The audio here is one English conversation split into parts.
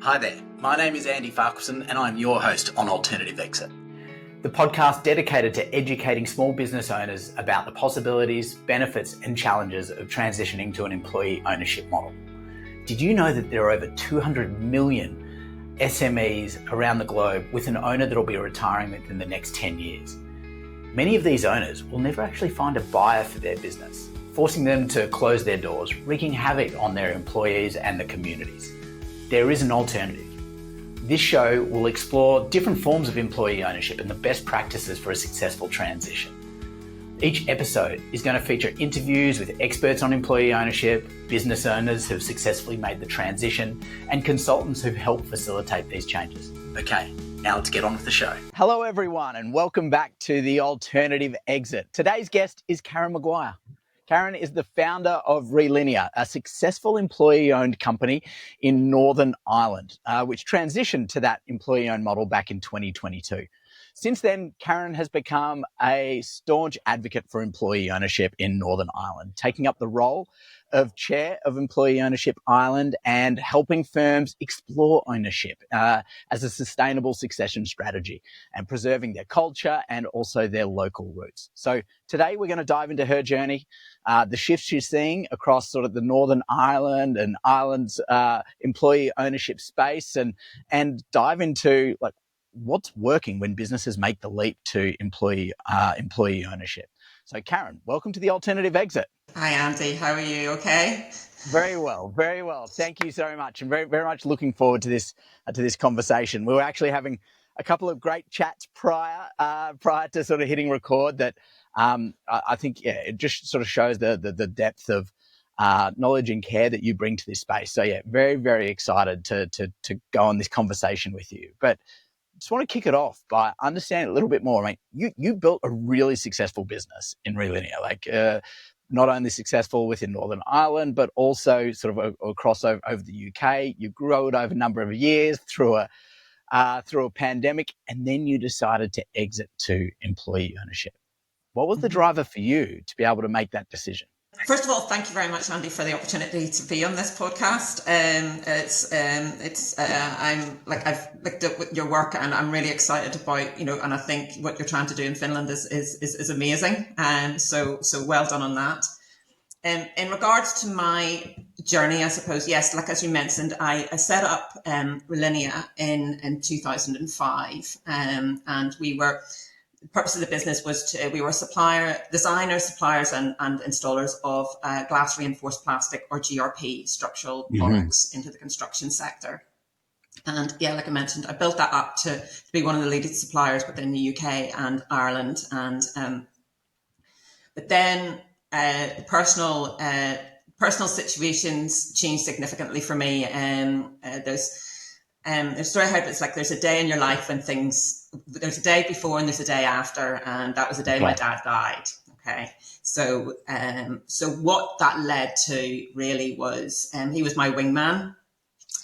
Hi there, my name is Andy Farquharson and I'm your host on Alternative Exit, the podcast dedicated to educating small business owners about the possibilities, benefits and challenges of transitioning to an employee ownership model. Did you know that there are over 200 million SMEs around the globe with an owner that will be retiring within the next 10 years? Many of these owners will never actually find a buyer for their business, forcing them to close their doors, wreaking havoc on their employees and the communities. There is an alternative. This show will explore different forms of employee ownership and the best practices for a successful transition. Each episode is going to feature interviews with experts on employee ownership, business owners who've successfully made the transition, and consultants who've helped facilitate these changes. Okay, now let's get on with the show. Hello everyone and welcome back to the Alternative Exit. Today's guest is Karen McGuire. Karen is the founder of Relinea, a successful employee-owned company in Northern Ireland, which transitioned to that employee-owned model back in 2022. Since then, Karen has become a staunch advocate for employee ownership in Northern Ireland, taking up the role of Chair of Employee Ownership Ireland and helping firms explore ownership as a sustainable succession strategy and preserving their culture and also their local roots. So today we're going to dive into her journey, the shifts she's seeing across sort of the Northern Ireland and Ireland's employee ownership space and dive into like what's working when businesses make the leap to employee ownership. So Karen, welcome to the Alternative Exit. Hi Andy, how are you? Okay? Very well, very well. Thank you so much, and very, very much looking forward to this conversation. We were actually having a couple of great chats prior to sort of hitting record. That I think it just sort of shows the depth of knowledge and care that you bring to this space. So yeah, very, very excited to go on this conversation with you. But just want to kick it off by understanding a little bit more. I mean, you built a really successful business in Relinea, not only successful within Northern Ireland, but also sort of across over the UK. You grew it over a number of years through a pandemic, and then you decided to exit to employee ownership. What was the driver for you to be able to make that decision? First of all, thank you very much, Andy, for the opportunity to be on this podcast. I've looked at your work and I'm really excited about, and I think what you're trying to do in Finland is amazing. So well done on that. In regards to my journey, I suppose, yes, like as you mentioned, I set up Relinea in 2005, and the purpose of the business was we were designers, suppliers and installers of glass reinforced plastic or GRP structural products into the construction sector. And yeah, like I mentioned, I built that up to be one of the leading suppliers within the UK and Ireland. And but then personal situations changed significantly for me. The story I heard, it's like there's a day in your life when there's a day before and there's a day after, and that was the day my dad died. Okay, so what that led to really was he was my wingman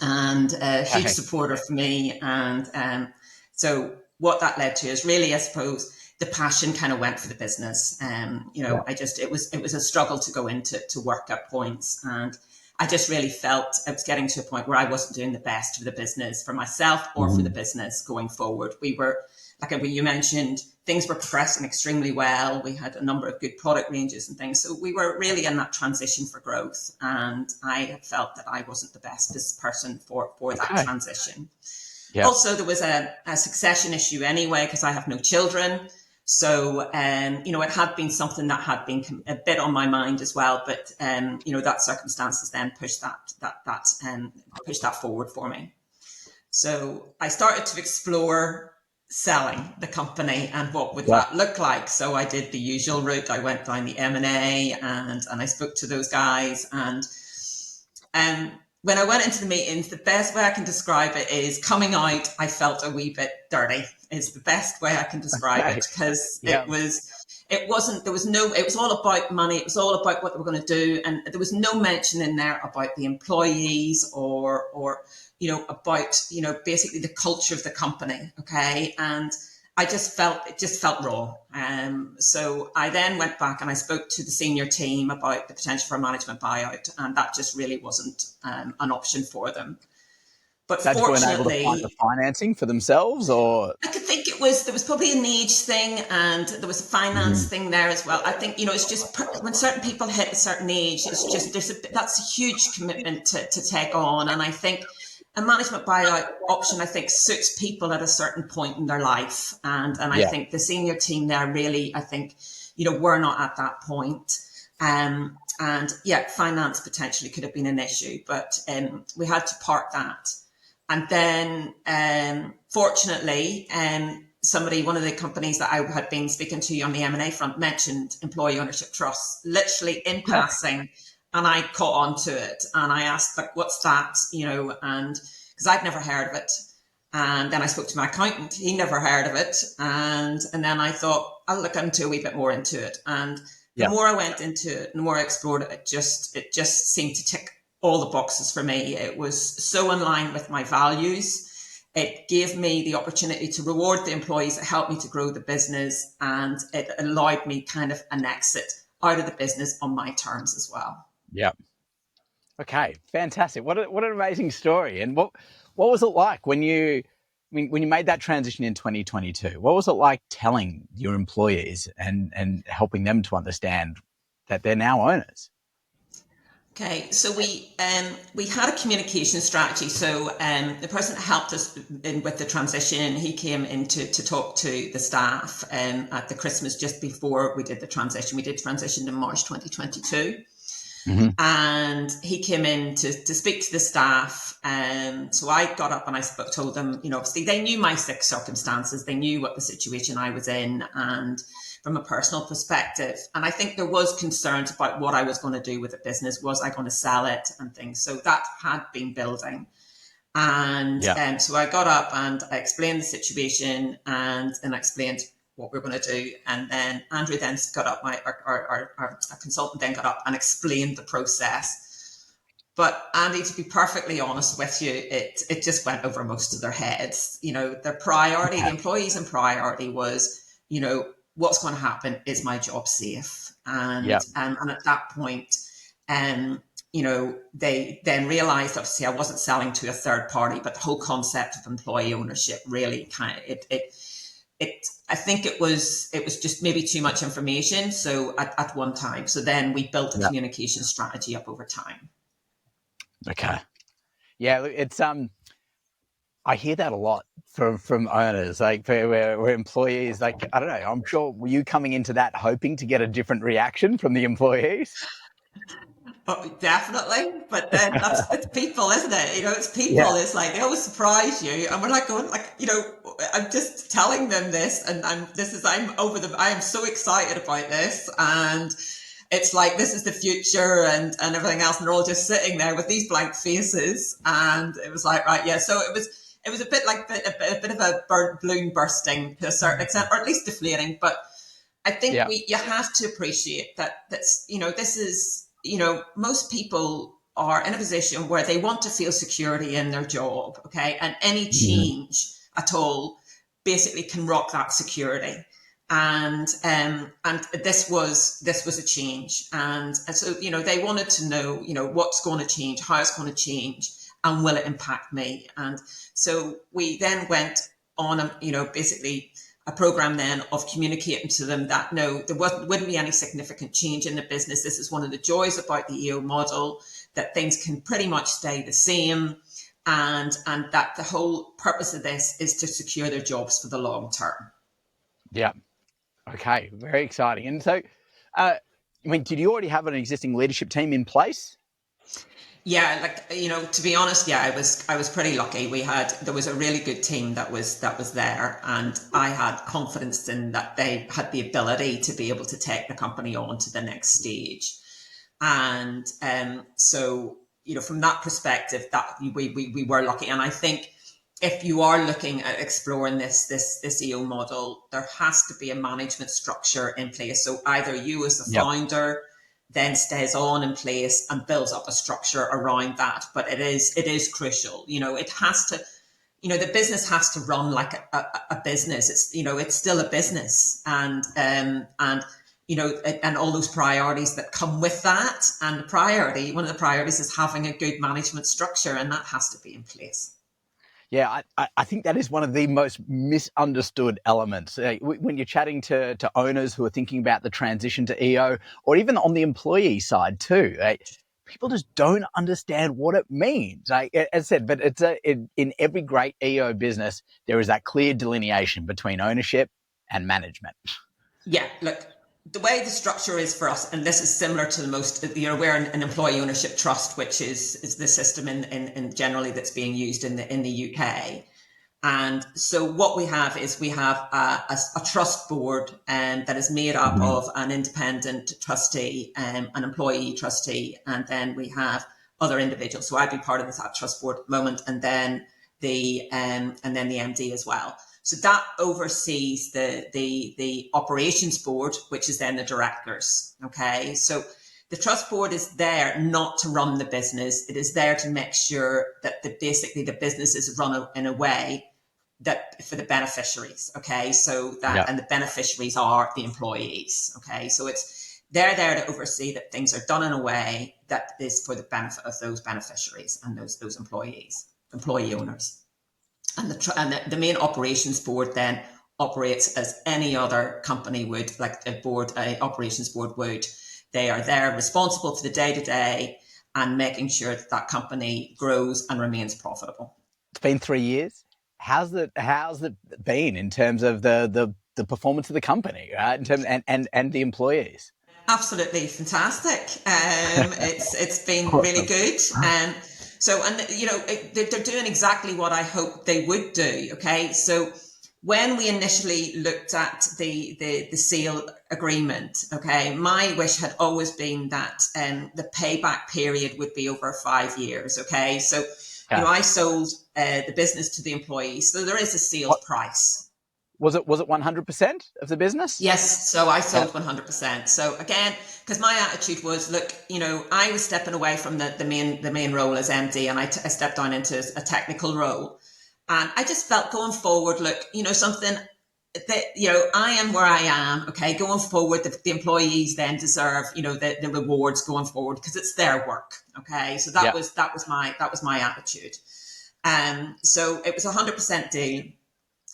and a huge supporter for me, and so what that led to is really, I suppose, the passion kind of went for the business. It was a struggle to go into work at points, and I just really felt I was getting to a point where I wasn't doing the best for the business, for myself or for the business going forward. We were, like you mentioned, things were progressing extremely well. We had a number of good product ranges and things. So we were really in that transition for growth. And I had felt that I wasn't the best person for that transition. Yep. Also, there was a succession issue anyway, because I have no children. So, it had been something that had been a bit on my mind as well, but, that circumstances then pushed that forward for me. So I started to explore selling the company and what would that look like. So I did the usual route. I went down the M&A and I spoke to those guys. And when I went into the meetings, the best way I can describe it is coming out, I felt a wee bit dirty is the best way I can describe it, because it was all about money. It was all about what they were going to do. And there was no mention in there about the employees or about, basically the culture of the company. Okay. And it just felt raw. So I then went back and I spoke to the senior team about the potential for a management buyout, and that just really wasn't an option for them. But They just weren't able to find the fortunately, financing for themselves, or? I could think there was probably an age thing and there was a finance Mhm. thing there as well. I think, it's just when certain people hit a certain age, it's just, that's a huge commitment to take on. And I think a management buyout option, I think, suits people at a certain point in their life. And I Yeah. think the senior team there really, I think, we're not at that point. And yeah, finance potentially could have been an issue, but we had to park that. And then, fortunately, one of the companies that I had been speaking to on the M&A front mentioned employee ownership trusts, literally in Okay. passing, and I caught on to it. And I asked, like, what's that? And because I'd never heard of it. And then I spoke to my accountant; he never heard of it. And then I thought I'll look into a wee bit more into it. And the Yeah. more I went into it, the more I explored it, it just seemed to tick all the boxes for me. It was so in line with my values. It gave me the opportunity to reward the employees that helped me to grow the business, and it allowed me kind of an exit out of the business on my terms as well. Yeah. Okay. Fantastic. What an amazing story. And what was it like when you made that transition in 2022? What was it like telling your employees and helping them to understand that they're now owners? Okay, so we had a communication strategy. So the person that helped us with the transition, he came in to talk to the staff at the Christmas just before we did the transition. We did transition in March 2022. Mm-hmm. And he came in to speak to the staff. So I got up and I told them, obviously they knew my sick circumstances. They knew what the situation I was in, and from a personal perspective. And I think there was concerns about what I was going to do with the business. Was I going to sell it and things? So that had been building. And Yeah. so I got up and I explained the situation and I explained what we were going to do. And then Andrew then got up, our consultant then got up and explained the process. But Andy, to be perfectly honest with you, it just went over most of their heads. Their priority, the employees' and priority was, what's going to happen? Is my job safe? Yeah. And at that point, they then realized, obviously, I wasn't selling to a third party, but the whole concept of employee ownership really kind of I think it was just maybe too much information. So at one time, so then we built a Yeah. communication strategy up over time. Okay. Yeah. It's I hear that a lot from owners, like where employees, like, I don't know, I'm sure, were you coming into that hoping to get a different reaction from the employees? Oh, definitely. But then it's people, isn't it? It's Yeah. people. It's like they always surprise you, and we're like going, like, I'm just telling them this, and I am so excited about this, and it's like this is the future, and everything else, and they're all just sitting there with these blank faces, and it was like, right, yeah. So it was a bit like a bit of a balloon bursting to a certain extent, or at least deflating, but. I think Yeah. you have to appreciate that's this is most people are in a position where they want to feel security in their job, okay, and any Mhm. change at all basically can rock that security. And this was a change, and so they wanted to know what's going to change, how it's going to change, and will it impact me. And so we then went on basically a program then of communicating to them that no, wouldn't be any significant change in the business. This is one of the joys about the EO model, that things can pretty much stay the same, and that the whole purpose of this is to secure their jobs for the long term. Yeah. Okay. Very exciting. And so, did you already have an existing leadership team in place? Yeah, like to be honest, yeah, I was pretty lucky. There was a really good team that was there, and I had confidence in that they had the ability to be able to take the company on to the next stage. And so from that perspective, that we were lucky. And I think if you are looking at exploring this EO model, there has to be a management structure in place. So either you as the Yeah. founder then stays on in place and builds up a structure around that. But it is crucial. It has to, the business has to run like a business. It's still a business, and and all those priorities that come with that. And one of the priorities is having a good management structure, and that has to be in place. Yeah, I think that is one of the most misunderstood elements. When you're chatting to owners who are thinking about the transition to EO, or even on the employee side too, people just don't understand what it means. As I said, but in every great EO business, there is that clear delineation between ownership and management. Yeah, look, the way the structure is for us, and this is similar to the most, we're an employee ownership trust, which is the system in generally that's being used in the UK. And so what we have is we have a trust board that is made up of an independent trustee, an employee trustee, and then we have other individuals. So I'd be part of that trust board at the moment, and then the MD as well. So that oversees the operations board, which is then the directors. Okay, so the trust board is there not to run the business. It is there to make sure that basically the business is run in a way that for the beneficiaries. Okay, so that, and the beneficiaries are the employees. Okay, so they're there to oversee that things are done in a way that is for the benefit of those beneficiaries and those employee owners. And the main operations board then operates as any other company would, like a operations board would. They are there responsible for the day-to-day and making sure that company grows and remains profitable. It's been 3 years. How's it been in terms of the performance of the company, right? In terms and the employees? Absolutely fantastic. It's been Awesome. really good. They're doing exactly what I hoped they would do. Okay, so when we initially looked at the sale agreement, okay, my wish had always been that the payback period would be over 5 years. Okay, so I sold the business to the employees, so there is a sales price. Was it 100% of the business? Yes, so I sold 100%. So again, because my attitude was, look, I was stepping away from the main role as MD, and I stepped down into a technical role, and I just felt going forward, look, something that I am where I am. Okay, going forward, the employees then deserve the rewards going forward because it's their work. Okay, so that was my attitude. So it was 100% deal.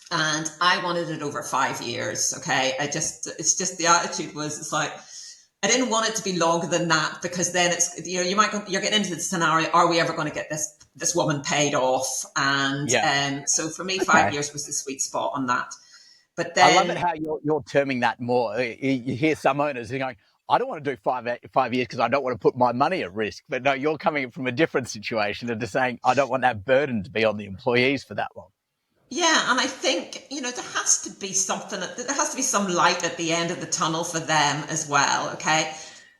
And I wanted it over 5 years. Okay. It's just the attitude was, it's like, I didn't want it to be longer than that because then it's, you're getting into the scenario, are we ever going to get this woman paid off? And so for me, 5 years was the sweet spot on that. But then I love it how you're terming that more. You hear some owners who are going, I don't want to do 5 years because I don't want to put my money at risk. But no, you're coming from a different situation of just saying, I don't want that burden to be on the employees for that long. Yeah, and I think, there has to be there has to be some light at the end of the tunnel for them as well, okay?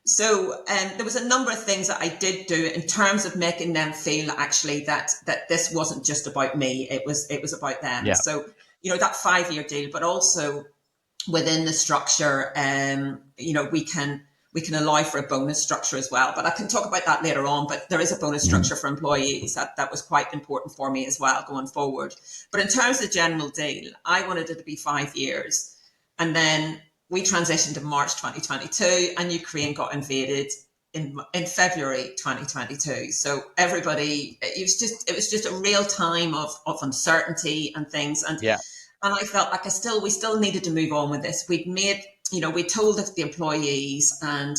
So there was a number of things that I did do in terms of making them feel actually that this wasn't just about me, it was about them. Yeah. So, that 5-year deal, but also within the structure, we can allow for a bonus structure as well. But I can talk about that later on. But there is a bonus structure for employees that was quite important for me as well going forward. But in terms of the general deal, I wanted it to be 5 years. And then we transitioned in March 2022 and Ukraine got invaded in February 2022. So everybody, it was just a real time of uncertainty and things. And I felt like we still needed to move on with this. We told the employees, and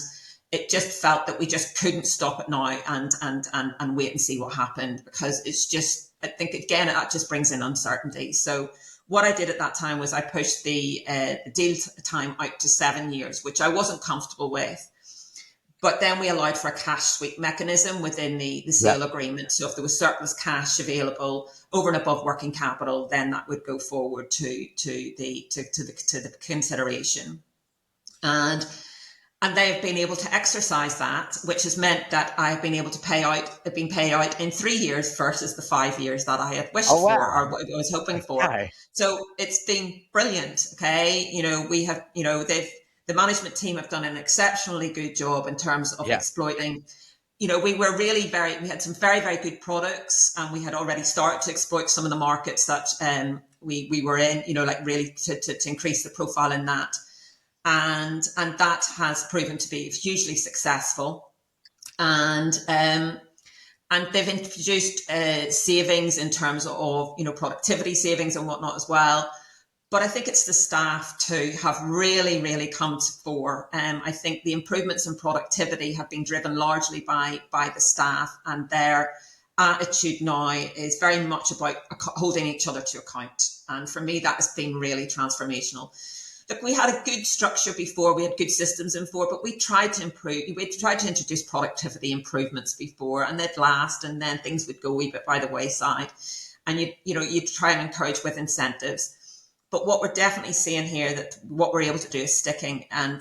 it just felt that we just couldn't stop it now and wait and see what happened, because it's just, I think again, that just brings in uncertainty. So what I did at that time was I pushed the deal time out to 7 years, which I wasn't comfortable with. But then we allowed for a cash sweep mechanism within the sale agreement. So if there was surplus cash available over and above working capital, then that would go forward to the consideration. And they've been able to exercise that, which has meant that I've been able to pay out in 3 years versus the 5 years that I had wished for or what I was hoping for. So it's been brilliant. Okay. We have, the management team have done an exceptionally good job in terms of exploiting. We had some very, very good products, and we had already started to exploit some of the markets that we were in, really to increase the profile in that. And that has proven to be hugely successful. And And they've introduced savings in terms of, productivity savings and whatnot as well. But I think it's the staff too have really, really come to fore. I think the improvements in productivity have been driven largely by the staff, and their attitude now is very much about holding each other to account. And for me, that has been really transformational. Look, we had a good structure before, we had good systems before, but we tried to introduce productivity improvements before, and they'd last, and then things would go a wee bit by the wayside. And you'd try and encourage with incentives. But what we're definitely seeing here, that what we're able to do is sticking. And,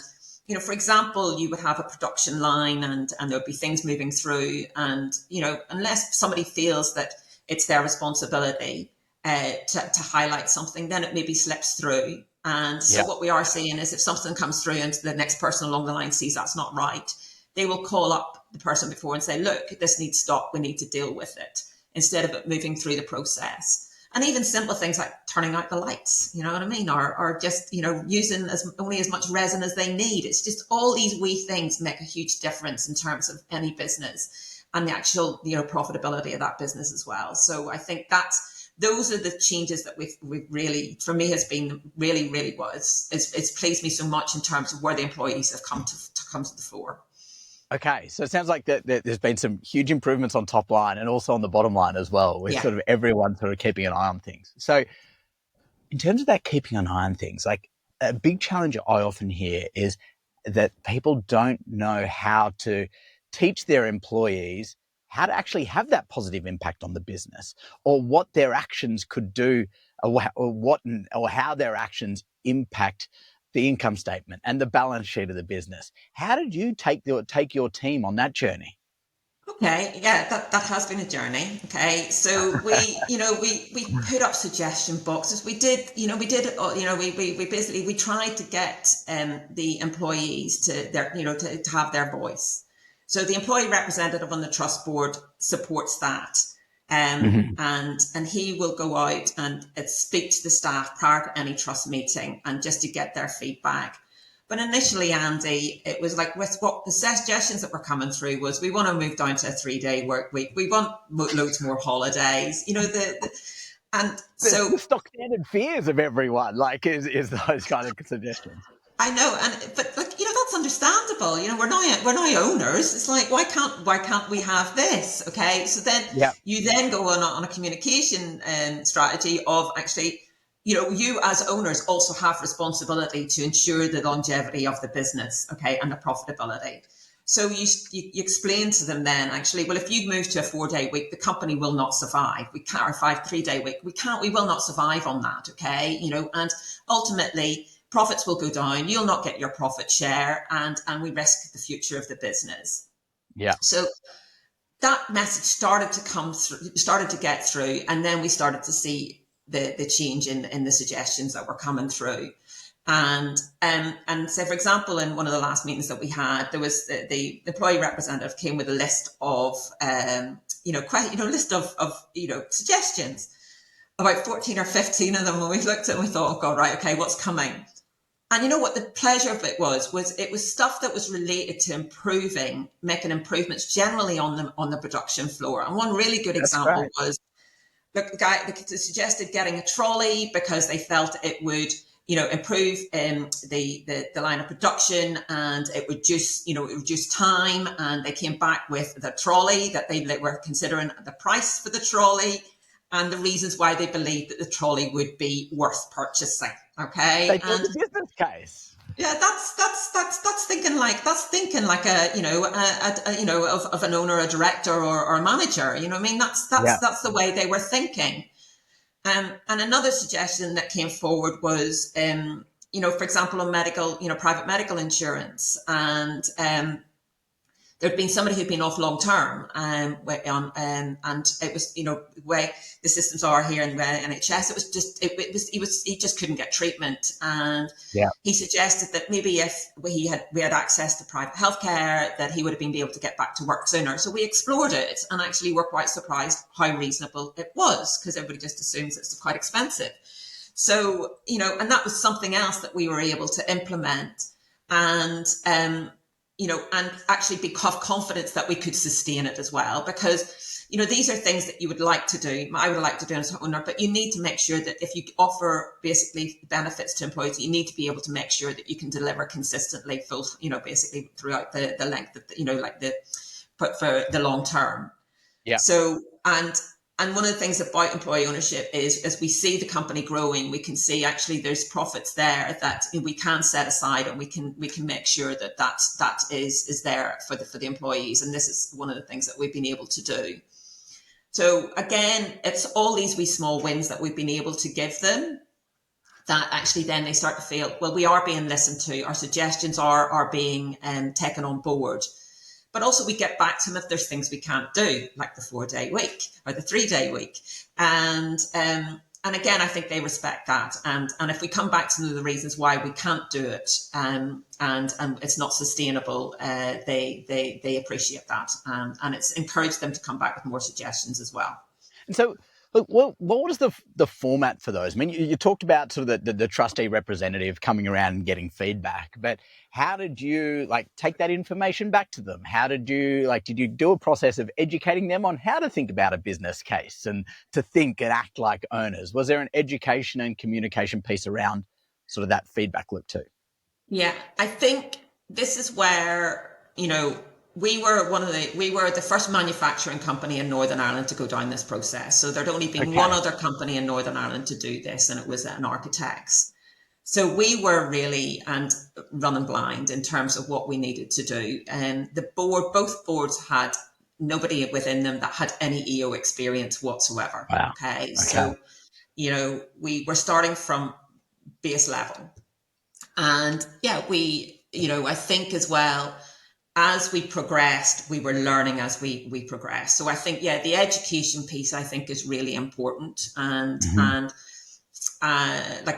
for example, you would have a production line and there would be things moving through. And, unless somebody feels that it's their responsibility to highlight something, then it maybe slips through. And so what we are seeing is if something comes through and the next person along the line sees that's not right, they will call up the person before and say, look, this needs stop. We need to deal with it, instead of it moving through the process. And even simple things like turning out the lights, you know what I mean? Or just, using only as much resin as they need. It's just all these wee things make a huge difference in terms of any business and the actual, profitability of that business as well. So I think those are the changes that we've really, for me, has been really, really it's pleased me so much in terms of where the employees have come to the fore. Okay, so it sounds like that there's been some huge improvements on top line and also on the bottom line as well, with sort of everyone sort of keeping an eye on things. So in terms of that keeping an eye on things, like a big challenge I often hear is that people don't know how to teach their employees how to actually have that positive impact on the business, or what their actions could do, or how their actions impact the income statement and the balance sheet of the business. How did you take your team on that journey? Okay, yeah, that has been a journey. Okay, so we put up suggestion boxes. We tried to get the employees to have their voice. So the employee representative on the trust board supports that. And he will go out and speak to the staff prior to any trust meeting, and just to get their feedback. But initially, Andy, it was like, with what the suggestions that were coming through was, we want to move down to a 3-day work week. We want loads more holidays. The stock standard fears of everyone, is those kind of suggestions. I know, but that's understandable. We're now owners. It's like, why can't we have this? Okay, so then you then go on a communication strategy of actually, you as owners also have responsibility to ensure the longevity of the business, okay, and the profitability. So you explain to them then, actually, well, if you move to a 4-day week, the company will not survive. We can't, or 3-day week. We will not survive on that, okay? And ultimately, profits will go down. You'll not get your profit share, and we risk the future of the business. Yeah. So that message started to get through, and then we started to see the change in the suggestions that were coming through. And so, for example, in one of the last meetings that we had, there was the employee representative came with a list of suggestions, about 14 or 15 of them. And we looked at it and we thought, oh God, right, okay, what's coming? And you know what the pleasure of it was it was stuff that was related to making improvements generally on the production floor. And one really good example was, look, the guy suggested getting a trolley because they felt it would, improve the line of production, and it would reduce time. And they came back with the trolley, that they were considering the price for the trolley and the reasons why they believed that the trolley would be worth purchasing. Okay, They did the business case. Yeah, that's thinking like of an owner, a director, or a manager. You know what I mean? That's the way they were thinking. And another suggestion that came forward was, for example, on private medical insurance, and there'd been somebody who'd been off long term, and it was, the way the systems are here in the NHS, he just couldn't get treatment, and he suggested that maybe if we had access to private healthcare, that he would have been able to get back to work sooner. So we explored it, and actually were quite surprised how reasonable it was, because everybody just assumes it's quite expensive. So and that was something else that we were able to implement, and actually have confidence that we could sustain it as well. Because these are things that you would like to do. I would like to do as an owner, but you need to make sure that if you offer basically benefits to employees, you need to be able to make sure that you can deliver consistently, basically throughout the length of, but for the long term. Yeah. So, and one of the things about employee ownership is, as we see the company growing, we can see actually there's profits there that we can set aside, and we can make sure that is there for the employees. And this is one of the things that we've been able to do. So again, it's all these wee small wins that we've been able to give them, that actually then they start to feel, well, we are being listened to, our suggestions are being taken on board. But also we get back to them if there's things we can't do, like the 4-day week or the 3-day week. And again, I think they respect that. And if we come back to the reasons why we can't do it, and it's not sustainable, they appreciate that. And it's encouraged them to come back with more suggestions as well. And so, look, what was the format for those? I mean, you talked about sort of the trustee representative coming around and getting feedback, but how did you take that information back to them? How did you did you do a process of educating them on how to think about a business case and to think and act like owners? Was there an education and communication piece around sort of that feedback loop too? Yeah, I think this is where, we were the first manufacturing company in Northern Ireland to go down this process. So there'd only been one other company in Northern Ireland to do this, and it was an architects. So we were really running blind in terms of what we needed to do. And both boards had nobody within them that had any EO experience whatsoever. Wow. Okay. So, we were starting from base level. And yeah, I think as well, as we progressed, we were learning as we progressed. So I think, the education piece, I think, is really important. And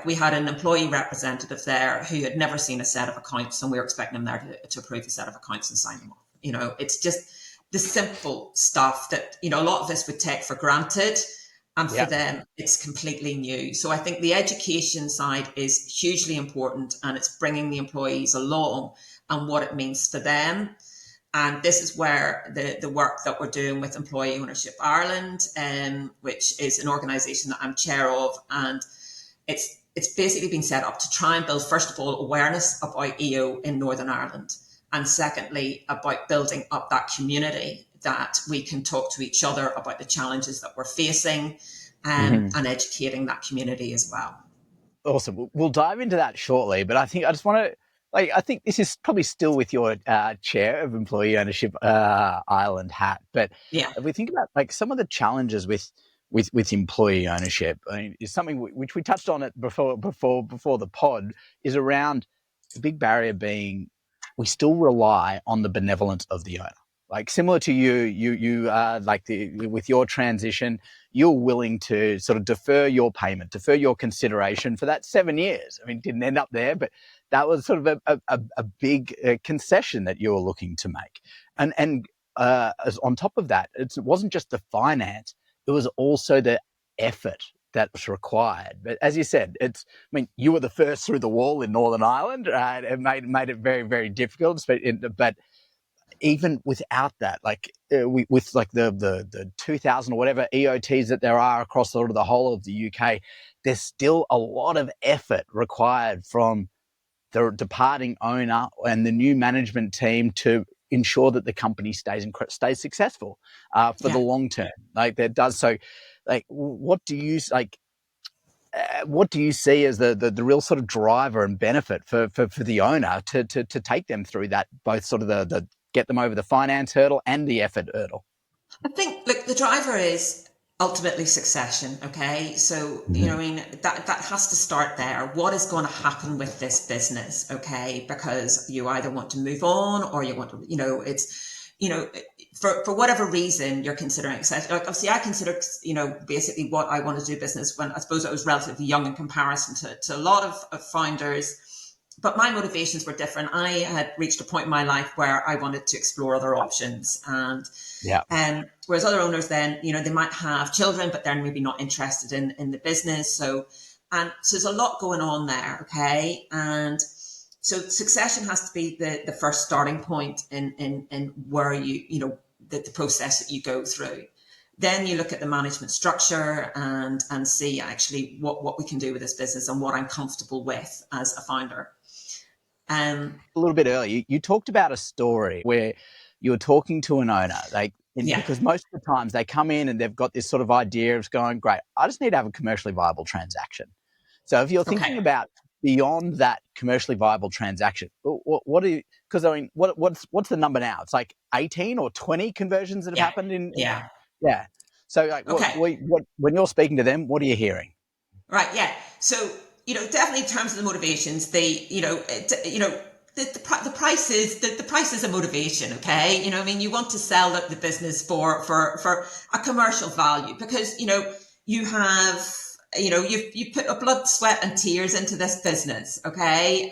we had an employee representative there who had never seen a set of accounts, and we were expecting them there to approve a set of accounts and sign them off. It's just the simple stuff that, a lot of us would take for granted. And for them, it's completely new. So I think the education side is hugely important, and it's bringing the employees along and what it means for them. And this is where the work that we're doing with Employee Ownership Ireland, which is an organisation that I'm chair of, and it's basically been set up to try and build, first of all, awareness about EO in Northern Ireland, and secondly, about building up that community that we can talk to each other about the challenges that we're facing, and educating that community as well. Awesome. We'll dive into that shortly, but I just want to, I think this is probably still with your chair of Employee Ownership Ireland hat, but if we think about some of the challenges with employee ownership, I mean, is something which we touched on it before the pod, is around the big barrier being we still rely on the benevolence of the owner. Similar to you with your transition, you're willing to sort of defer your payment, defer your consideration for that 7 years. I mean, it didn't end up there, but that was sort of a big concession that you were looking to make. And as on top of that, it wasn't just the finance, it was also the effort that was required. But as you said, you were the first through the wall in Northern Ireland. It made it very, very difficult, but even without that, with the 2,000 or whatever EOTs that there are across sort of the whole of the UK, there's still a lot of effort required from the departing owner and the new management team to ensure that the company stays successful for the long term. That does so. What do you see as the real sort of driver and benefit for the owner to take them through that, both sort of the get them over the finance hurdle and the effort hurdle? I think, look, the driver is ultimately succession. Okay. So, that has to start there. What is going to happen with this business? Okay. Because you either want to move on or you want to, for whatever reason you're considering succession. Obviously I consider, basically what I want to do business when I suppose I was relatively young in comparison to a lot of founders. But my motivations were different. I had reached a point in my life where I wanted to explore other options. And whereas other owners then, they might have children, but they're maybe not interested in the business. So there's a lot going on there. Okay. And so succession has to be the first starting point in where the process that you go through. Then you look at the management structure and see actually what we can do with this business and what I'm comfortable with as a founder. A little bit earlier, you talked about a story where you were talking to an owner. Yeah. Because most of the times they come in and they've got this sort of idea of going, great, I just need to have a commercially viable transaction. So if you're thinking Okay. about beyond that commercially viable transaction, what do you? Because I mean, what's the number now? It's like 18 or 20 conversions that have Yeah. happened in Yeah. yeah. So like, Okay. what when you're speaking to them, what are you hearing? Right. Yeah. So, definitely in terms of the motivations, the price is the price is a motivation. Okay. I mean, you want to sell the business for a commercial value because, you have, you've put a blood, sweat and tears into this business. Okay.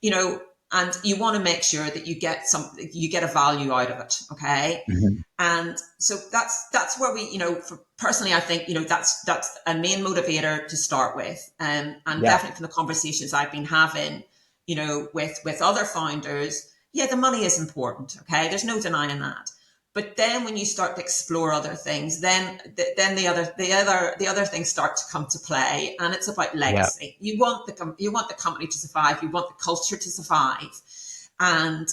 You know, and you want to make sure that you get a value out of it. Okay. Mm-hmm. And so that's where we, personally, I think, that's a main motivator to start with. And Yeah. definitely from the conversations I've been having, with other founders, yeah, the money is important. Okay. There's no denying that. But then when you start to explore other things, then the other things start to come to play, and it's about Yeah. legacy. You want the company to survive. You want the culture to survive, and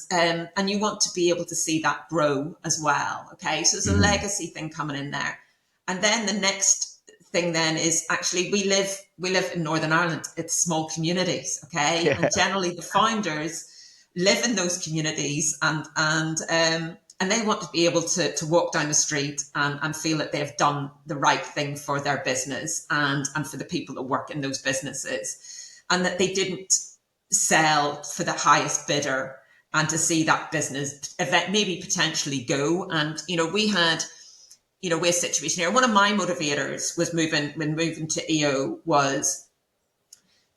you want to be able to see that grow as well. Okay, so there's a Mm-hmm. legacy thing coming in there, and then the next thing then is actually we live in Northern Ireland. It's small communities. Okay, Yeah. and generally the founders live in those communities, and they want to be able to walk down the street and feel that they've done the right thing for their business and for the people that work in those businesses, and that they didn't sell for the highest bidder, and to see that business event maybe potentially go. And we had we had a situation here. One of my motivators was moving to EO was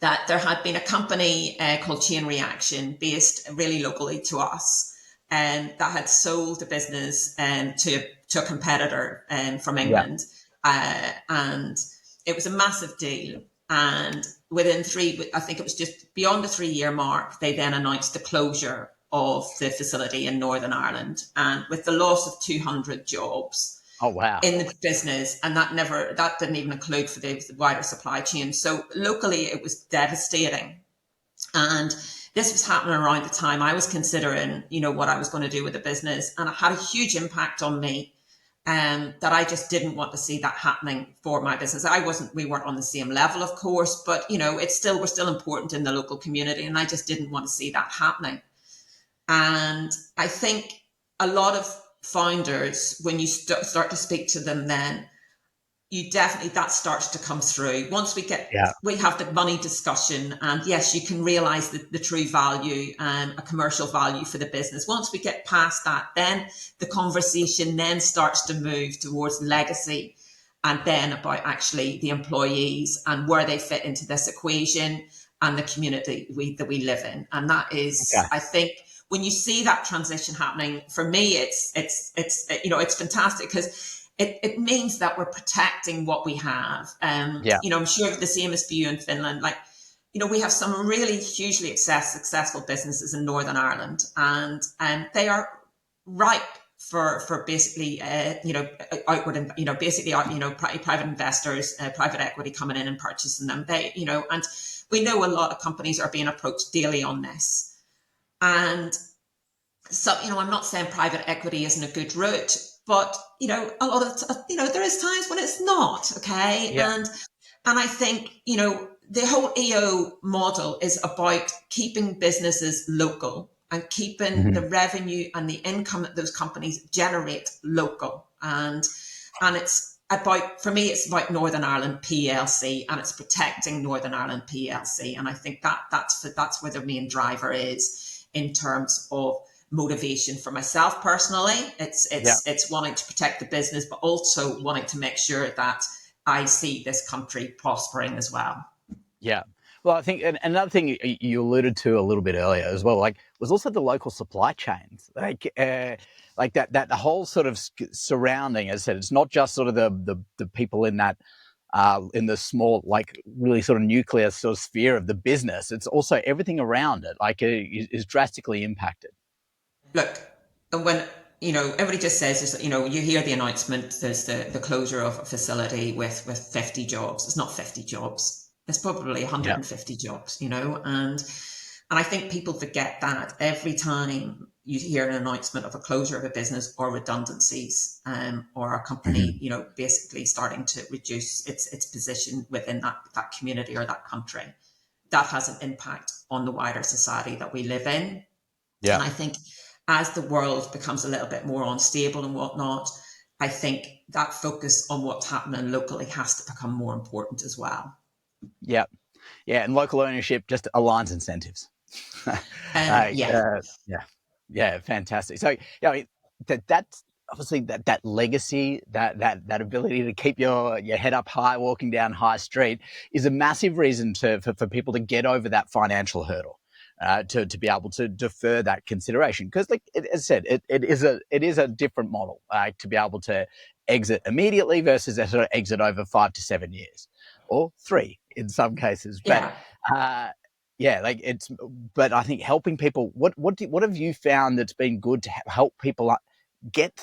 that there had been a company called Chain Reaction, based really locally to us, and that had sold the business to a competitor from Yeah. England, and it was a massive deal. And I think it was just beyond the 3 year mark, they then announced the closure of the facility in Northern Ireland, and with the loss of 200 jobs Oh wow. in the business, and that didn't even include for the wider supply chain. So locally, it was devastating, and this was happening around the time I was considering, what I was going to do with the business, and it had a huge impact on me. That I just didn't want to see that happening for my business. We weren't on the same level, of course, but we're still important in the local community, and I just didn't want to see that happening. And I think a lot of founders, when you start to speak to them, then you definitely, that starts to come through. Once Yeah. we have the money discussion, and yes, you can realize the true value and a commercial value for the business. Once we get past that, then the conversation then starts to move towards legacy, and then about actually the employees and where they fit into this equation, and the community that we live in. And that is, Okay. I think, when you see that transition happening, for me, it's fantastic, because it means that we're protecting what we have. Yeah. I'm sure the same is for you in Finland. Like, we have some really hugely successful businesses in Northern Ireland, and they are ripe for basically, outward, basically, private investors, private equity coming in and purchasing them. And we know a lot of companies are being approached daily on this. And so, I'm not saying private equity isn't a good route, but, a lot of, there is times when it's not. Okay. Yeah. And I think, the whole EO model is about keeping businesses local and keeping Mm-hmm. the revenue and the income that those companies generate local. And it's about, for me, it's about Northern Ireland PLC, and it's protecting Northern Ireland PLC. And I think that's where the main driver is in terms of motivation for myself personally. Yeah. It's wanting to protect the business, but also wanting to make sure that I see this country prospering as well. Yeah. Well, I think another thing you alluded to a little bit earlier as well, like, was also the local supply chains, like that the whole sort of surrounding. As I said, it's not just sort of the people in that in the small, like, really sort of nuclear sort of sphere of the business. It's also everything around it, like, is drastically impacted. Look, and everybody just says, you hear the announcement, there's the closure of a facility with 50 jobs. It's not 50 jobs. It's probably 150 jobs, and I think people forget that every time you hear an announcement of a closure of a business or redundancies, or a company, basically starting to reduce its position within that community or that country, that has an impact on the wider society that we live in. Yeah. And I think as the world becomes a little bit more unstable and whatnot, I think that focus on what's happening locally has to become more important as well. Yeah. Yeah. And local ownership just aligns incentives. Yeah. Fantastic. So, I mean, that's obviously that legacy, that ability to keep your head up high, walking down High Street is a massive reason for people to get over that financial hurdle. To be able to defer that consideration, because, like as I said, it is a different model to be able to exit immediately versus a sort of exit over 5 to 7 years, or 3 in some cases. But but I think helping people. What have you found that's been good to help people get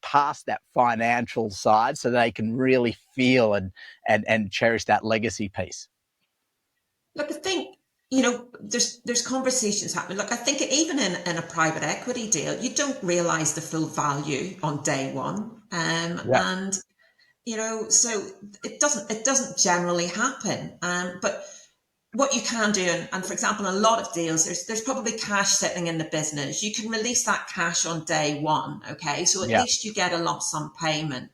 past that financial side, so they can really feel and cherish that legacy piece? Look, I think, there's conversations happening. Look, I think even in a private equity deal, you don't realize the full value on day one. And, so it doesn't generally happen. But what you can do, and for example, in a lot of deals, there's probably cash sitting in the business. You can release that cash on day one. Okay. So at least you get a lump sum payment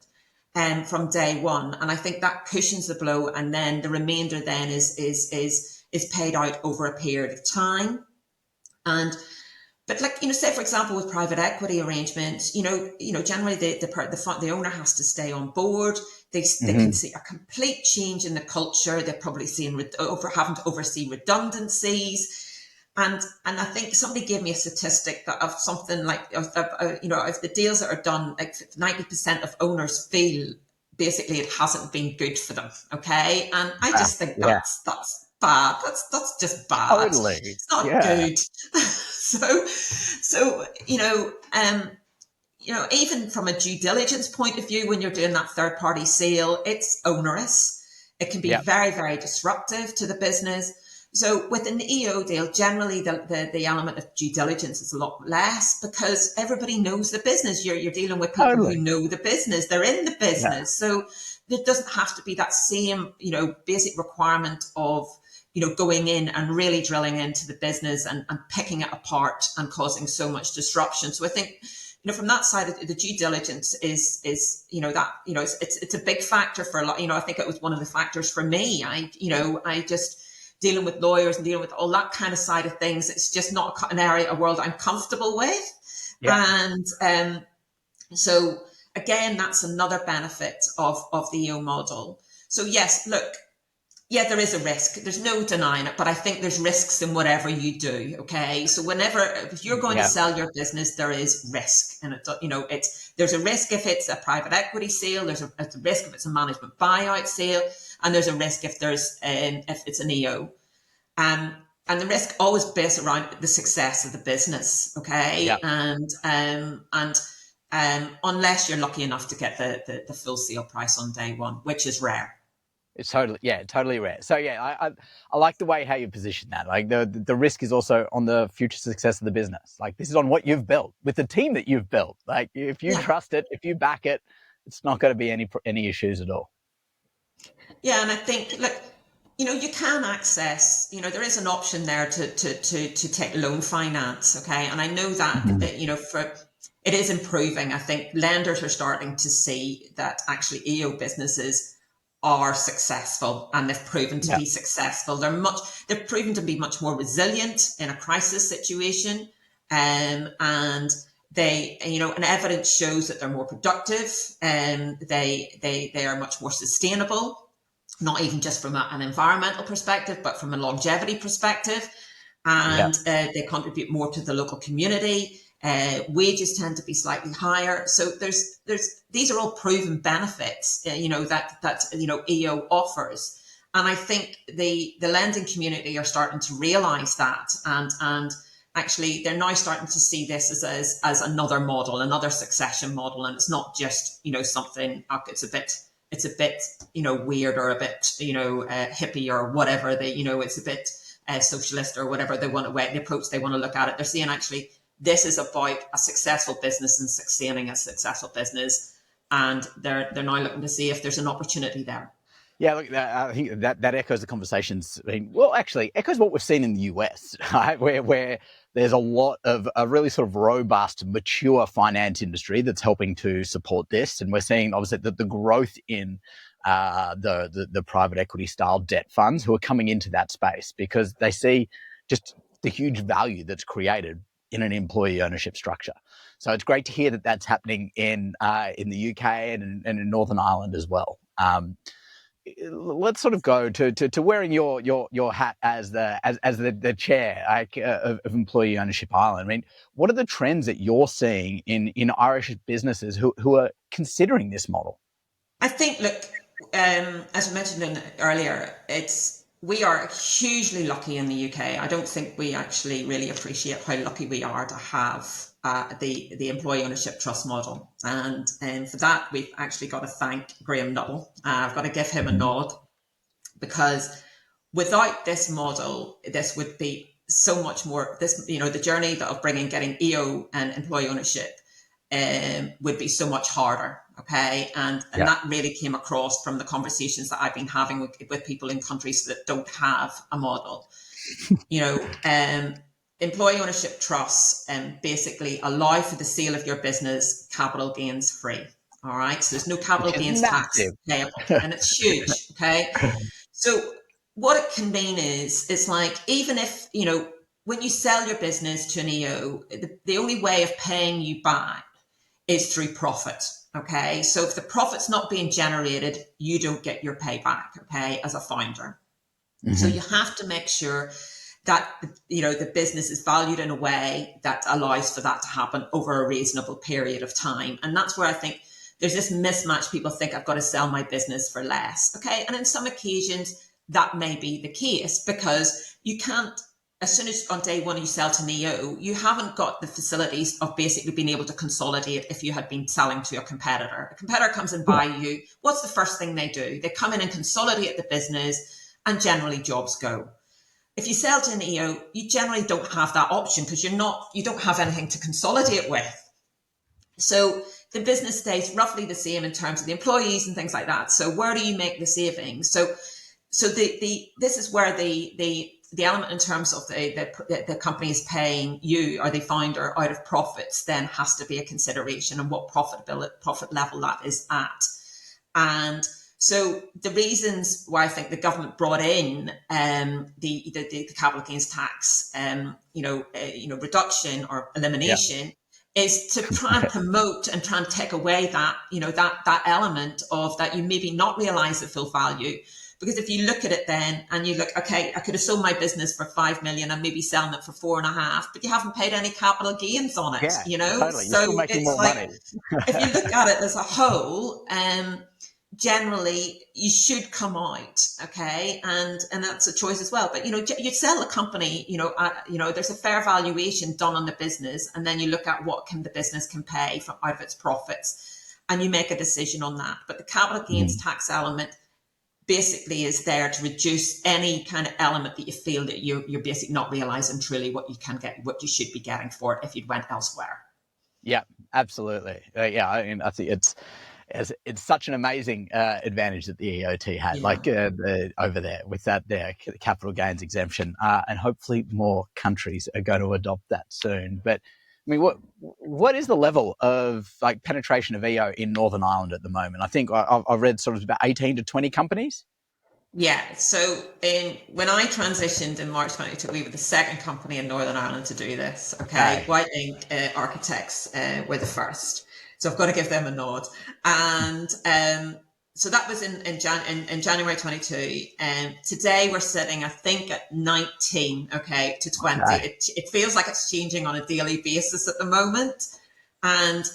from day one. And I think that cushions the blow. And then the remainder then is paid out over a period of time. But say for example, with private equity arrangements, generally the owner has to stay on board. They can see a complete change in the culture. They're probably having to oversee redundancies. And I think somebody gave me a statistic that of something like, of the deals that are done, like 90% of owners feel basically it hasn't been good for them. Okay. And I just think that's bad. That's just bad. Totally. It's not good. So even from a due diligence point of view, when you're doing that third party sale, it's onerous. It can be very, very disruptive to the business. So with an EO deal, generally the element of due diligence is a lot less, because everybody knows the business. You're dealing with people who know the business. They're in the business. So there doesn't have to be that same, basic requirement of, going in and really drilling into the business and picking it apart and causing so much disruption. So I think, from that side, the due diligence is it's a big factor for a lot. I think it was one of the factors for me. I just dealing with lawyers and dealing with all that kind of side of things. It's just not a world I'm comfortable with. And so again, that's another benefit of the EO model. So yes, look, there is a risk. There's no denying it, but I think there's risks in whatever you do. Okay. So if you're going to sell your business, there is risk. And there's a risk if it's a private equity sale, there's a risk if it's a management buyout sale, and there's a risk if it's an EO. And the risk always based around the success of the business. Okay. And unless you're lucky enough to get the full sale price on day one, which is rare. It's totally rare. So I like the way how you position that. Like the risk is also on the future success of the business. Like this is on what you've built with the team that you've built. Like if you trust it, if you back it, it's not going to be any issues at all. Yeah, and I think you can access. There is an option there to take loan finance. Okay, and I know that it is improving. I think lenders are starting to see that actually EO businesses are successful, and they've proven to be successful. They're proven to be much more resilient in a crisis situation, and they, and evidence shows that they're more productive, and they are much more sustainable, not even just from an environmental perspective, but from a longevity perspective, and they contribute more to the local community. Wages tend to be slightly higher. So these are all proven benefits, that EO offers. And I think the lending community are starting to realize that and actually they're now starting to see this as another model, another succession model, and it's not just something it's a bit weird or a bit hippie or whatever it's a bit socialist or whatever they want to the approach they want to look at it. They're saying actually this is about a successful business and sustaining a successful business, and they're now looking to see if there's an opportunity there. Yeah, look, I think that echoes the conversations. Actually, echoes what we've seen in the US, right? Where there's a lot of a really sort of robust, mature finance industry that's helping to support this, and we're seeing obviously the growth in the private equity style debt funds who are coming into that space because they see just the huge value that's created in an employee ownership structure. So it's great to hear that that's happening in the UK and in Northern Ireland as well. Let's sort of go to wearing your hat as the chair of Employee Ownership Ireland. I mean, what are the trends that you're seeing in Irish businesses who are considering this model? I think, look, as I mentioned earlier, we are hugely lucky in the UK. I don't think we actually really appreciate how lucky we are to have the employee ownership trust model. And for that, we've actually got to thank Graham Nuttall. I've got to give him a nod, because without this model, this would be so much more, the journey of getting EO and employee ownership would be so much harder. Okay. And that really came across from the conversations that I've been having with people in countries that don't have a model. Employee ownership trusts basically allow for the sale of your business capital gains free. All right. So there's no capital gains tax payable, and it's huge. Okay. So what it can mean is, it's like, even if, when you sell your business to an EO, the only way of paying you back is through profit. Okay. So if the profit's not being generated, you don't get your payback. Okay. As a founder. Mm-hmm. So you have to make sure that, the business is valued in a way that allows for that to happen over a reasonable period of time. And that's where I think there's this mismatch. People think I've got to sell my business for less. Okay. And in some occasions that may be the case, because you can't, as soon as on day one you sell to Neo, you haven't got the facilities of basically being able to consolidate. If you had been selling to a competitor comes and buy you, what's the first thing they do? They come in and consolidate the business, and generally jobs go. If you sell to an EO, you generally don't have that option, because you don't have anything to consolidate with. So the business stays roughly the same in terms of the employees and things like that. So where do you make the savings? So this is where the element in terms of the company is paying you or the founder out of profits then has to be a consideration, and what profit level that is at. And so the reasons why I think the government brought in the capital gains tax reduction or elimination is to try and promote and try and take away that that element of that you maybe not realize the full value. Because if you look at it then and you look, okay, I could have sold my business for 5 million and maybe selling it for 4.5, but you haven't paid any capital gains on it, Totally. You're so still making more money. If you look at it as a whole, generally you should come out, okay, and that's a choice as well. But you sell the company, there's a fair valuation done on the business, and then you look at what the business can pay from out of its profits, and you make a decision on that. But the capital gains tax element basically is there to reduce any kind of element that you feel that you're basically not realizing truly what you can get, what you should be getting for it if you'd went elsewhere. Yeah, absolutely. I mean, I think it's such an amazing advantage that the EOT had, over there with that capital gains exemption, and hopefully more countries are going to adopt that soon. But I mean, what is the level of penetration of EO in Northern Ireland at the moment? I think I've read sort of about 18 to 20 companies. Yeah. So when I transitioned in March 2022, we were the second company in Northern Ireland to do this. Okay. Whitelink Architects were the first. So I've got to give them a nod. And so that was in January 22. And today we're sitting, I think, at 19, to 20. Okay. It feels like it's changing on a daily basis at the moment. And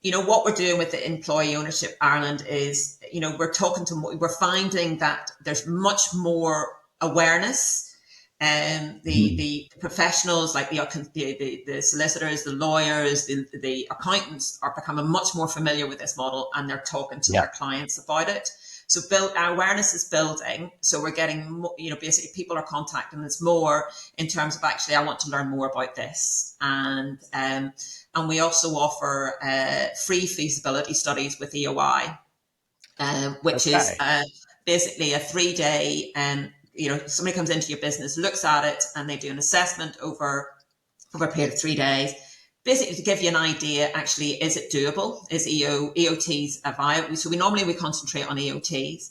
what we're doing with the Employee Ownership Ireland is, we're finding that there's much more awareness The professionals like the solicitors, the lawyers, the accountants are becoming much more familiar with this model, and they're talking to their clients about it. So our awareness is building. So we're getting, basically people are contacting us more in terms of actually, I want to learn more about this. And we also offer free feasibility studies with EOI, which is basically a 3-day, somebody comes into your business, looks at it, and they do an assessment over a period of 3 days, basically to give you an idea, actually, is it doable? Is EOTs viable? So we concentrate on EOTs.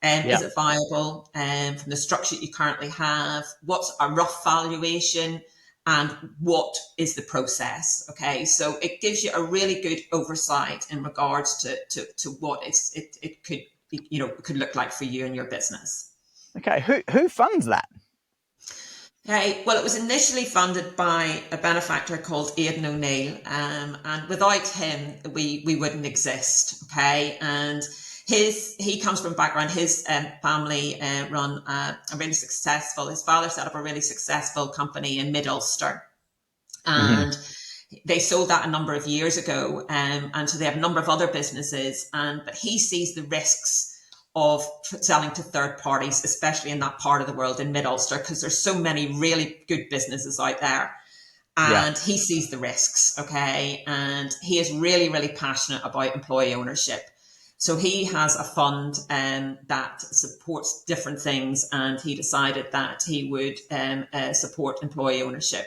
Is it viable from the structure that you currently have? What's a rough valuation? And what is the process? Okay, so it gives you a really good oversight in regards to what it could be, could look like for you and your business. Okay, who funds that? Okay, well, it was initially funded by a benefactor called Aidan O'Neill, and without him, we wouldn't exist. Okay, and he comes from a background. His family run a really successful. His father set up a really successful company in Mid Ulster, and they sold that a number of years ago. And so they have a number of other businesses, but he sees the risks of selling to third parties, especially in that part of the world in Mid Ulster, because there's so many really good businesses out there. And he sees the risks, okay? And he is really, really passionate about employee ownership. So he has a fund that supports different things, and he decided that he would support employee ownership.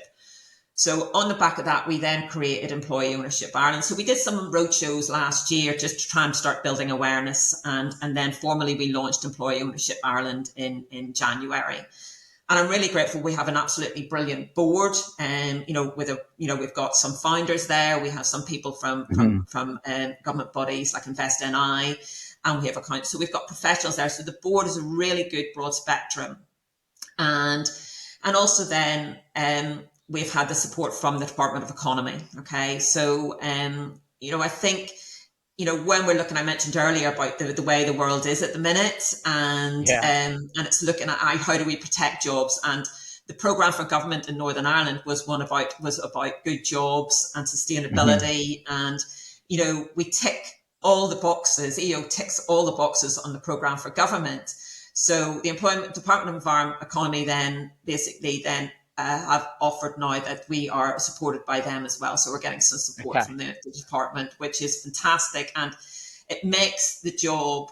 So on the back of that, we then created Employee Ownership Ireland. So we did some roadshows last year just to try and start building awareness. And then formally we launched Employee Ownership Ireland in January. And I'm really grateful. We have an absolutely brilliant board. We've got some founders there. We have some people from government bodies like Invest NI, and we have accountants. So we've got professionals there. So the board is a really good broad spectrum. And also then, we've had the support from the Department of Economy. Okay, so I think when we're looking, I mentioned earlier about the way the world is at the minute, and it's looking at how do we protect jobs, and the programme for government in Northern Ireland was about good jobs and sustainability, and we tick all the boxes. EO ticks all the boxes on the programme for government. So the Department of Environment Economy then basically have offered now that we are supported by them as well. So we're getting some support from the department, which is fantastic. And it makes the job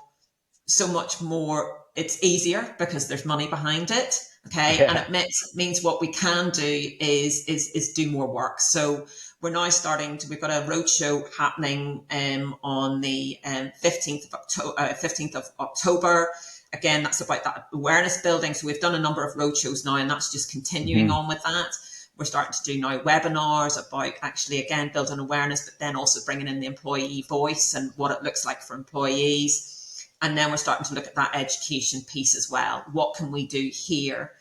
so much more, it's easier because there's money behind it. Okay. And it means what we can do is do more work. So we're now we've got a roadshow happening on the 15th of October. Again, that's about that awareness building. So we've done a number of roadshows now, and that's just continuing on with that. We're starting to do now webinars about actually, again, building awareness, but then also bringing in the employee voice and what it looks like for employees. And then we're starting to look at that education piece as well. What can we do here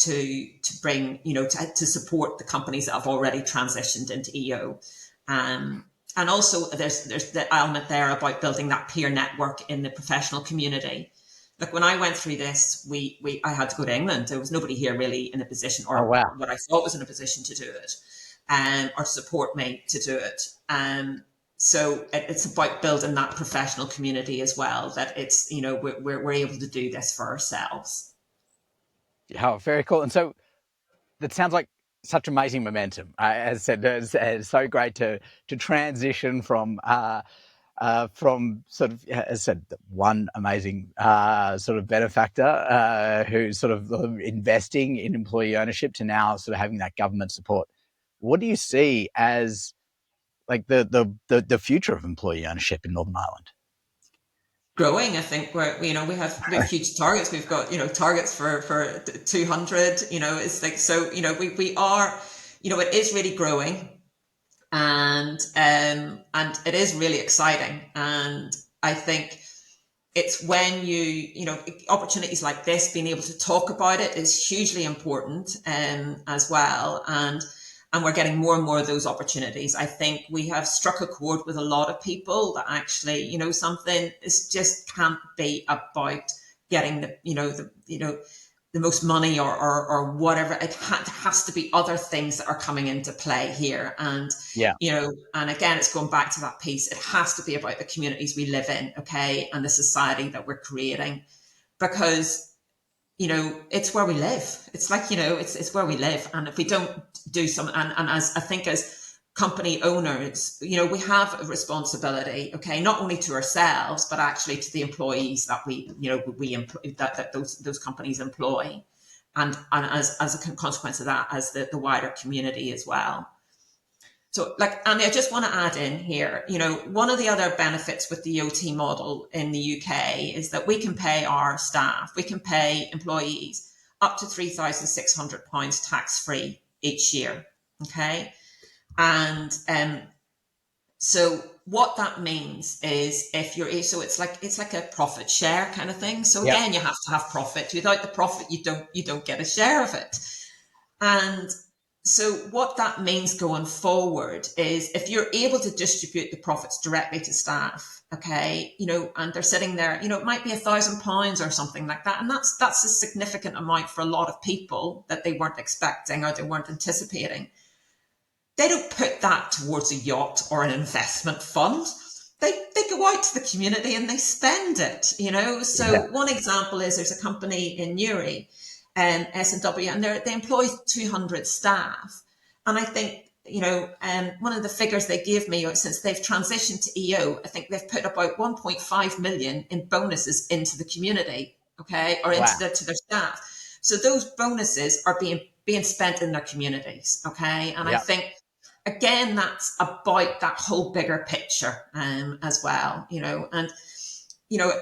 to bring, to support the companies that have already transitioned into EO? And also there's the element there about building that peer network in the professional community. Look, when I went through this, I had to go to England. There was nobody here really in a position, or what I thought was in a position to do it, or support me to do it. So it's about building that professional community as well. That it's we're able to do this for ourselves. Yeah, very cool. And so that sounds like such amazing momentum. As I said, it's so great to transition from sort of, as I said, one amazing sort of benefactor who's sort of investing in employee ownership to now sort of having that government support. What do you see as like the future of employee ownership in Northern Ireland? Growing, I think we have huge targets. We've got targets for 200. It's like so. We are. It is really growing. And it is really exciting. And I think it's when opportunities like this, being able to talk about it is hugely important as well. And we're getting more and more of those opportunities. I think we have struck a chord with a lot of people that actually, something is just can't be about getting the the most money or whatever. It has to be other things that are coming into play here. And, and again, it's going back to that piece. It has to be about the communities we live in, okay, and the society that we're creating, because, it's where we live. It's like, it's where we live. And if we don't do some, and as I think as company owners, we have a responsibility, okay, not only to ourselves, but actually to the employees that we employ, that those companies employ, and as a consequence of that, as the wider community as well. So, Andy, I just want to add in here, one of the other benefits with the OT model in the UK is that we can pay our staff, we can pay employees up to £3,600 tax-free each year, okay? And so what that means is so it's like a profit share kind of thing. So again, you have to have profit. Without the profit, you don't get a share of it. And so what that means going forward is if you're able to distribute the profits directly to staff, okay, and they're sitting there, it might be £1,000 or something like that. And that's a significant amount for a lot of people that they weren't expecting or they weren't anticipating. They don't put that towards a yacht or an investment fund. They go out to the community and they spend it, So one example is there's a company in Newry, S&W, and they employ 200 staff. And I think, one of the figures they gave me since they've transitioned to EO, I think they've put about 1.5 million in bonuses into the community, okay, or to their staff. So those bonuses are being spent in their communities, okay? And I think, again, that's about that whole bigger picture as well, and,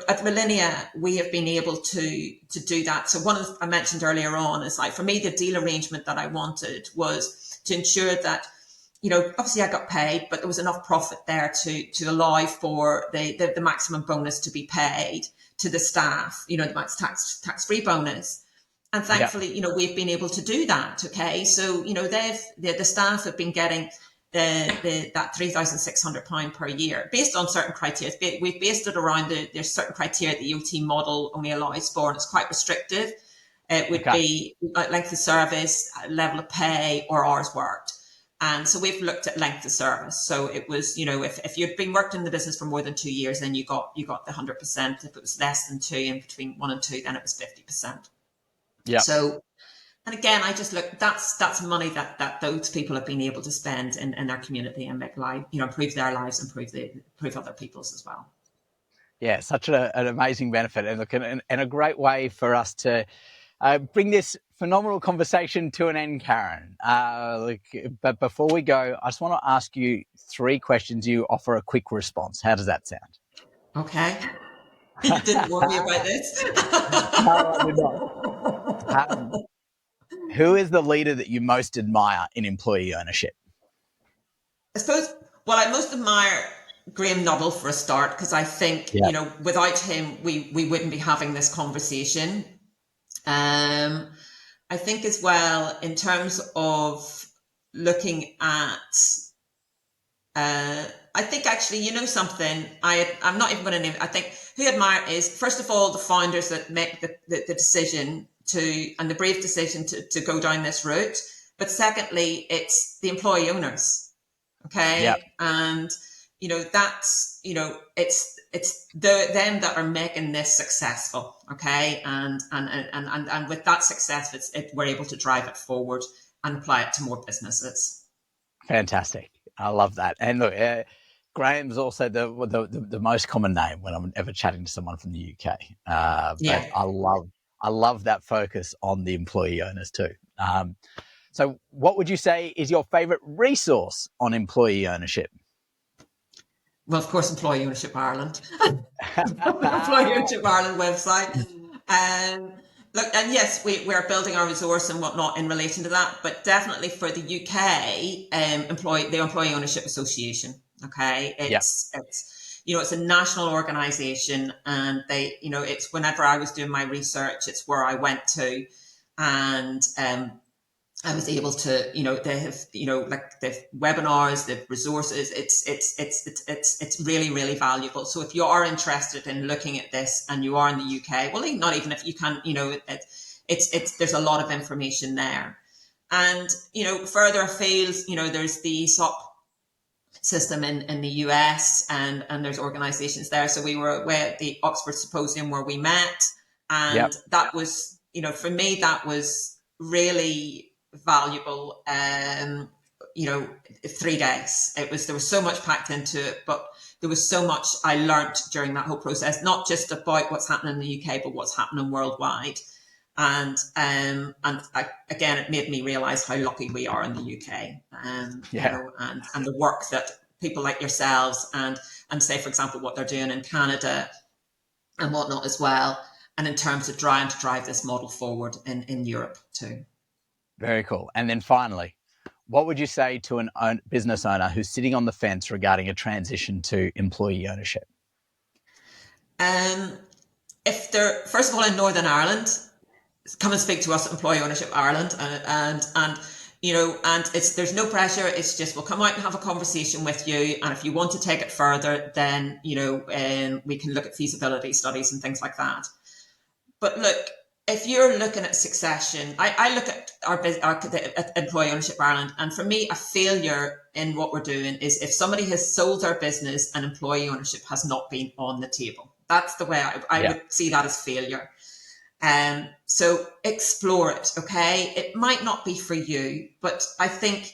at Relinea, we have been able to do that. So I mentioned earlier on is like, for me, the deal arrangement that I wanted was to ensure that, obviously I got paid, but there was enough profit there to allow for the maximum bonus to be paid to the staff, the tax-free bonus. And thankfully, we've been able to do that. Okay. So, the staff have been getting that £3,600 per year based on certain criteria. We've based it around there's certain criteria the OT model only allows for, and it's quite restrictive. It would be length of service, level of pay, or hours worked. And so we've looked at length of service. So it was, if you'd been worked in the business for more than 2 years, then you got the 100%. If it was less than 2 and between 1 and 2, then it was 50%. Yeah. So, and again, I just look, that's money that those people have been able to spend in their community and make life, improve their lives, improve other people's as well. Yeah, such an amazing benefit, and look, and a great way for us to bring this phenomenal conversation to an end, Karen. But before we go, I just want to ask you 3 questions. You offer a quick response. How does that sound? Okay. You didn't warn me about this. No, I did not. Who is the leader that you most admire in employee ownership? I suppose, I most admire Graham Nuttall for a start, because I think, without him, we wouldn't be having this conversation. I think as well, in terms of looking at, I think actually, something, I'm not even going to name it. I think who I admire is, first of all, the founders that make the decision and the brave decision to go down this route. But secondly, it's the employee owners. Okay. Yep. And, that's, it's them that are making this successful. Okay. And with that success, we're able to drive it forward and apply it to more businesses. Fantastic. I love that. And look, Graham's also the most common name when I'm ever chatting to someone from the UK. But I love that focus on the employee owners too. So what would you say is your favorite resource on employee ownership? Well, of course, Employee Ownership Ireland. Employee Ownership Ireland website. Look, and yes, we're building our resource and whatnot in relation to that, but definitely for the UK, the Employee Ownership Association. Okay. It's a national organization, and it's whenever I was doing my research, it's where I went to, and I was able to, they have, the webinars, the resources. It's really, really valuable. So if you are interested in looking at this and you are in the UK, well, not even if you can, there's a lot of information there. And, further afield, there's the ESOP system in the US, and there's organizations there. So we were away at the Oxford Symposium where we met. And that was, for me, that was really valuable. 3 days. There was so much packed into it, but there was so much I learned during that whole process, not just about what's happening in the UK, but what's happening worldwide. And again, it made me realize how lucky we are in the UK, and the work that people like yourselves and say, for example, what they're doing in Canada and whatnot as well. And in terms of trying to drive this model forward in Europe too. Very cool. And then finally, what would you say to a business owner who's sitting on the fence regarding a transition to employee ownership? If they're, first of all, in Northern Ireland, come and speak to us at Employee Ownership Ireland, and there's no pressure. It's just, we'll come out and have a conversation with you, and if you want to take it further, then we can look at feasibility studies and things like that. But look, if you're looking at succession, I look at at Employee Ownership Ireland, and for me, a failure in what we're doing is if somebody has sold their business and employee ownership has not been on the table. That's the way I would see that as failure. So explore it, okay? It might not be for you, but I think,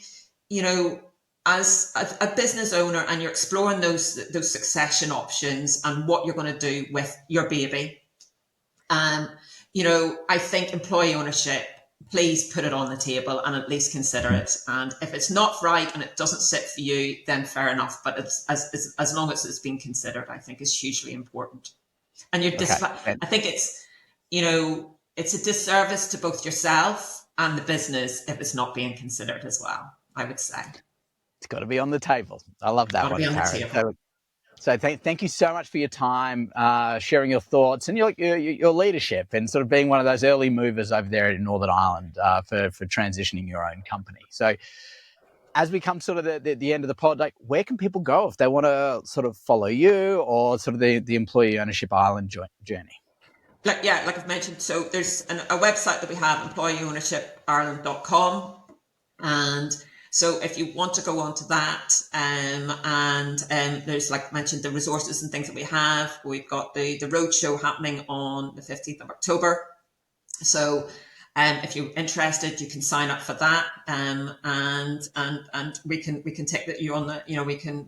as a business owner, and you're exploring those succession options and what you're going to do with your baby, I think employee ownership, please put it on the table and at least consider it. And if it's not right and it doesn't sit for you, then fair enough. But it's, as long as it's been considered, I think is hugely important. And I think it's, it's a disservice to both yourself and the business if it's not being considered as well, I would say. It's got to be on the table. I love that one, Karen. So thank you so much for your time, sharing your thoughts and your leadership, and sort of being one of those early movers over there in Northern Ireland for transitioning your own company. So as we come sort of the end of the pod, like, where can people go if they want to sort of follow you or sort of the Employee Ownership Ireland journey? Like I've mentioned, so there's a website that we have, employeeownershipireland.com, and so if you want to go on to that, and there's, like I mentioned, the resources and things that we have. We've got the roadshow happening on the 15th of October. So if you're interested, you can sign up for that, and we can take you on the,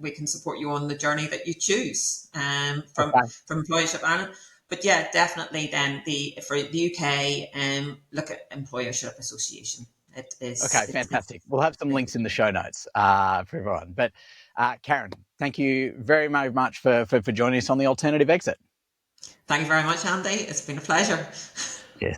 we can support you on the journey that you choose from Employership Ireland. But yeah, definitely then for the UK, look at Employership Association. It is fantastic. We'll have some links in the show notes for everyone. But Karen, thank you very, very much for joining us on the Alternative Exit. Thank you very much, Andy. It's been a pleasure. Yeah.